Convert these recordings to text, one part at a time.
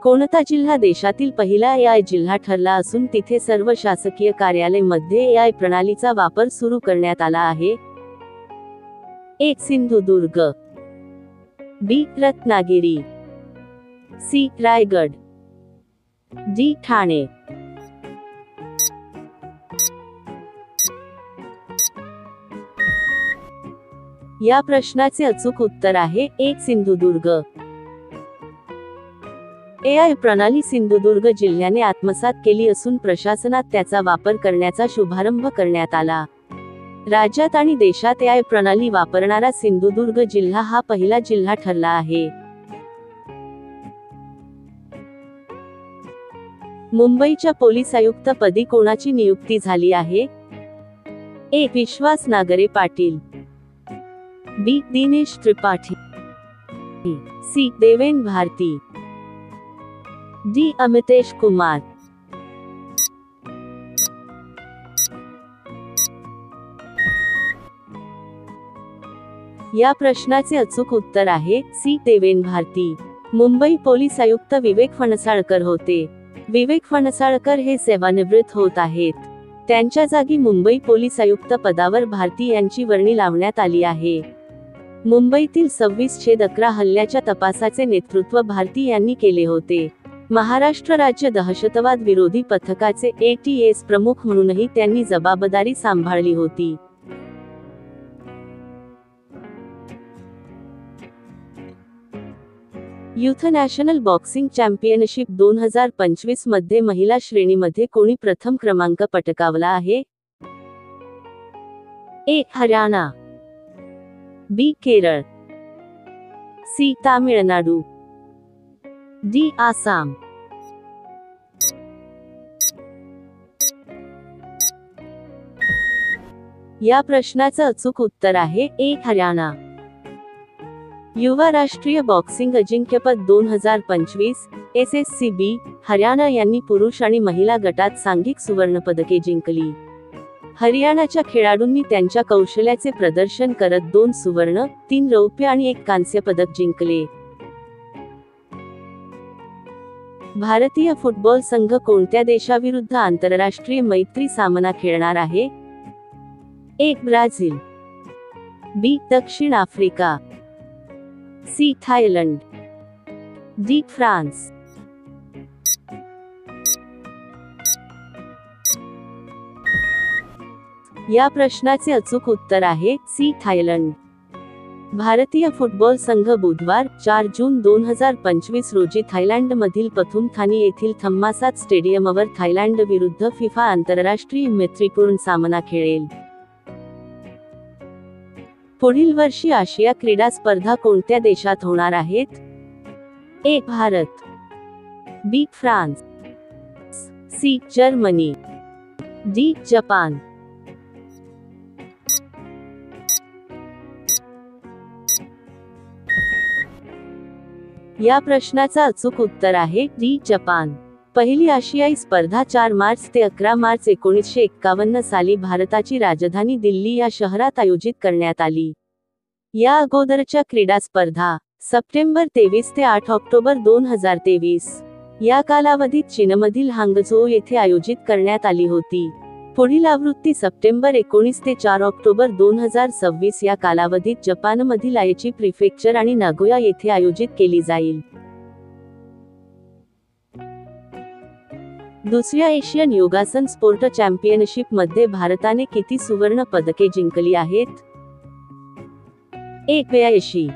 कोणता जिल्हा देशातील पहिला AI जिल्हा ठरला असून तिथे सर्व शासकीय कार्यालय मध्ये AI प्रणालीचा वापर सुरू करण्यात आला आहे? A. Sindhudurg, B. Ratnagiri, C. Raigad, D. Thane. या प्रश्नाचे अचूक उत्तर आहे A. सिंधुदुर्ग. AI प्रणाली सिंधुदुर्ग जिल्ह्याने आत्मसात केली असून प्रशासनात त्याचा वापर करण्याचा शुभारंभ करण्यात आला. राज्यात आणि देशात AI प्रणाली वापरणारा सिंधुदुर्ग जिल्हा हा पहिला जिल्हा ठरला आहे. मुंबईच्या पोलीस आयुक्त पदी कोणाची नियुक्ती झाली आहे? A. Vishwas Nagare Patil, B. Dinesh Tripathi, C. Deven Bharti, D. Amitesh Kumar. या प्रश्नाचे अचूक उत्तर आहे C. देवेन भारती. मुंबई पोलीस आयुक्त विवेक फणसाळकर होते. विवेक फणसाळकर हे सेवानिवृत्त होत आहेत. त्यांच्या जागी मुंबई पोलीस आयुक्त पदावर भारती यांची वर्णी लावण्यात आली आहे. मुंबईतील 26/11 हल्ल्याच्या तपासाचे नेतृत्व भारती यांनी केले होते. महाराष्ट्र राज्य दहशतवाद विरोधी पथकाचे ATS प्रमुख म्हणूनही त्यांनी जबाबदारी सांभाळली होती. युथ नॅशनल बॉक्सिंग चॅम्पियनशिप 2025 मध्ये महिला श्रेणीमध्ये कोणी प्रथम क्रमांक पटकावला आहे? A. Haryana, B. Kerala, C. Tamil Nadu, D. Assam. या प्रश्नाचं अचूक उत्तर आहे A. हरियाणा. युवा राष्ट्रीय बॉक्सिंग अजिंक्यपद 2025 SSCB हरियाणा यांनी पुरुष आणि महिला गटात सांघिक सुवर्णपदके जिंकली. हरियाणाच्या खेळाडूंनी त्यांच्या कौशल्याचे प्रदर्शन करत 2 सुवर्ण, 3 रौप्य आणि 1 कांस्य पदक जिंकले. भारतीय फुटबॉल संघ कोणत्या देशाविरुद्ध आंतरराष्ट्रीय मैत्री सामना खेळणार आहे? A. Brazil, B. दक्षिण Africa, C. Thailand, D. France. या प्रश्नाचे अचूक उत्तर आहे C. थायलंड. भारतीय फुटबॉल संघ बुधवार 4 जून 2025 रोजी थायलंडमधील पथुमथानी येथील थम्मासात स्टेडियमवर थायलंड विरुद्ध फिफा आंतरराष्ट्रीय मैत्रीपूर्ण सामना खेळेल. पुढील वर्षी आशिया क्रीडा स्पर्धा कोणत्या देशात होणार आहेत? A. Bharat, B. France, C. Germany, D. Japan. या प्रश्नाचा अचूक उत्तर आहे D. जपान. पहिली आशियाई स्पर्धा 4 मार्च ते 11 मार्च 1951 साली भारताची राजधानी दिल्ली या शहरात आयोजित करण्यात आली. या अगोदरच्या क्रीडा स्पर्धा सप्टेंबर 23 ते 8 ऑक्टोबर 2023 या कालावधीत चीनमधील हांगझोऊ येथे आयोजित करण्यात आली होती. पुढील आवृत्ती सप्टेंबर 19 ते 4 ऑक्टोबर 2026 या कालावधीत जपानमधील आयची प्रिफेक्चर आणि नागोया येथे आयोजित केली जाईल. दुसऱ्या एशियन योगासन स्पोर्ट चॅम्पियनशिप मध्ये भारताने किती सुवर्ण पदके जिंकली आहेत? A. 82,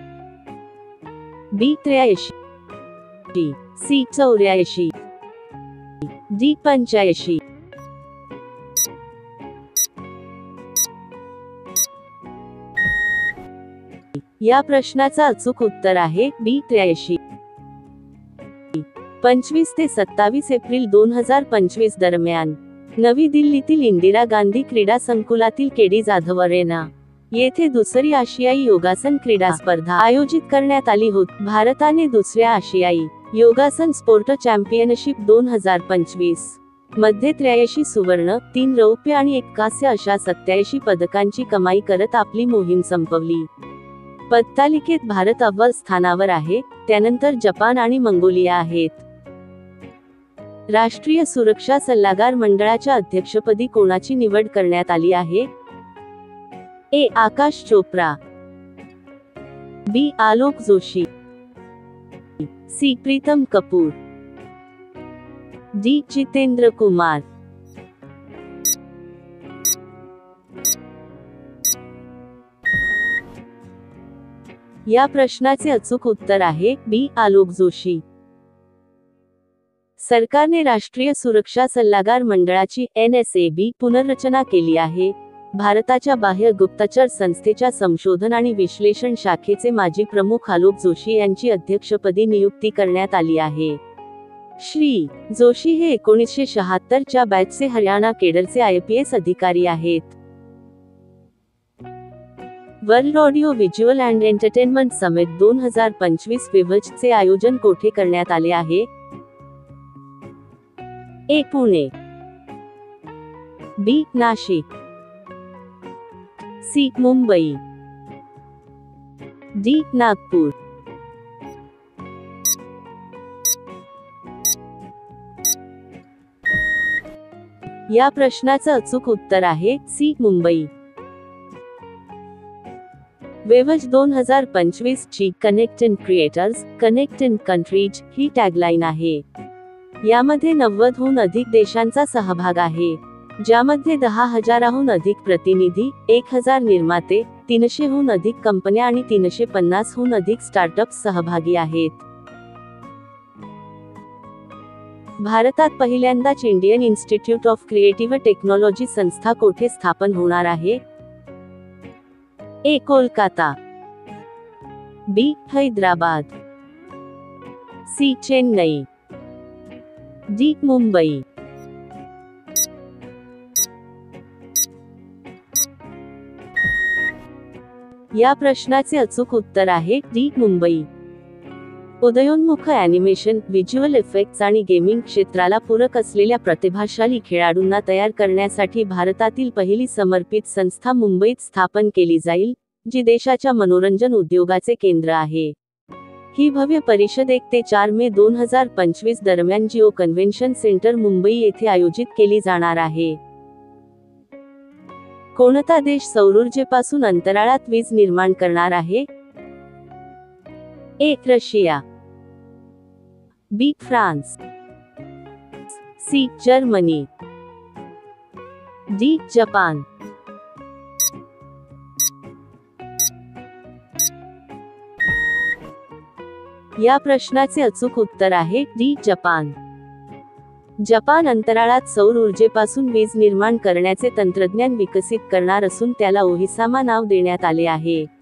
B. 83, C. 84, D. 85. या प्रश्नाचा अचूक उत्तर आहे B. 83. 25 ते 27 एप्रिल 2025 दरम्यान नवी दिल्लीतील इंदिरा गांधी क्रीडा संकुलातील केडी जाधव अरेना येथे दुसरी आशियाई योगासन क्रीडा स्पर्धा आयोजित करण्यात आली होती. भारताने दुसऱ्या आशियाई योगासन स्पोर्ट चॅम्पियनशिप 2025 मध्ये 83 सुवर्ण, 3 रौप्य आणि 1 कांस्य अशा 87 पदकांची कमाई करत आपली मोहीम संपवली. पदतालिकेत भारत अव्वल स्थानावर आहे, त्यानंतर जपान आणि मंगोलिया आहेत. राष्ट्रीय सुरक्षा सल्लागार मंडळाच्या अध्यक्षपदी कोणाची निवड करण्यात आली आहे? ए. आकाश चोप्रा, बी. आलोक जोशी, सी. प्रीतम कपूर, डी. जितेंद्र कुमार. या प्रश्नाचे अचूक उत्तर आहे बी. आलोक जोशी. सरकारने राष्ट्रीय सुरक्षा सल्लागार मंडळाची NSAB पुनर्रचना केली आहे. भारताच्या बाह्य गुप्तचर संस्थेच्या संशोधन आणि विश्लेषण शाखेचे माजी प्रमुख आलोक जोशी यांची अध्यक्षपदी नियुक्ती करण्यात आली आहे. श्री. जोशी हे 1976 च्या बॅचचे हरियाणा केडरचे IPS अधिकारी आहेत. World audio visual and entertainment summit 2025 विव्हजचे आयोजन कोठे करण्यात आले आहे? ए. पुणे, बी. नाशिक, सी. मुंबई, डी. नागपूर. या प्रश्नाचं अचूक उत्तर आहे सी. मुंबई. विव्हज 2025 ची connect in creators, connect in countries he tagline आहे. यामध्ये 90हून अधिक देशांचा सहभाग आहे, ज्यामध्ये 10,000हून अधिक प्रतिनिधी, 1000 निर्माते, 300हून अधिक कंपन्या आणि 350हून अधिक स्टार्टअप्स सहभागी आहेत. भारतात पहिल्यांदाच Indian institute of creative technology संस्था कोठे स्थापन होणार आहे? ए. कोलकाता, बी. हैदराबाद, सी. चेन्नई, डी. मुंबई. या प्रश्नाचे अचूक उत्तर आहे डी. मुंबई. उदयोन्मुख ॲनिमेशन, व्हिज्युअल इफेक्ट्स आणि गेमिंग क्षेत्राला पूरक असलेल्या प्रतिभाशाली खेळाडूंना तयार करण्यासाठी भारतातील पहिली समर्पित संस्था मुंबईत स्थापन केली जाईल, जी देशाच्या मनोरंजन उद्योगाचे केंद्र आहे. ही भव्य परिषद 1 ते 4 मे 2025 दरम्यान जिओ कन्व्हेन्शन सेंटर मुंबई येथे आयोजित केली जाणार आहे. कोणता देश सौरऊर्जेपासून अंतराळात वीज निर्माण करणार आहे? A. Russia, B. France, C. Germany, D. Japan. या प्रश्नाचे अचूक उत्तर आहे डी. जपान. जपान अंतराळात सौर ऊर्जेपासून वीज निर्माण करण्याचे तंत्रज्ञान विकसित करणार असून त्याला ओहिसामा नाव देण्यात आले आहे.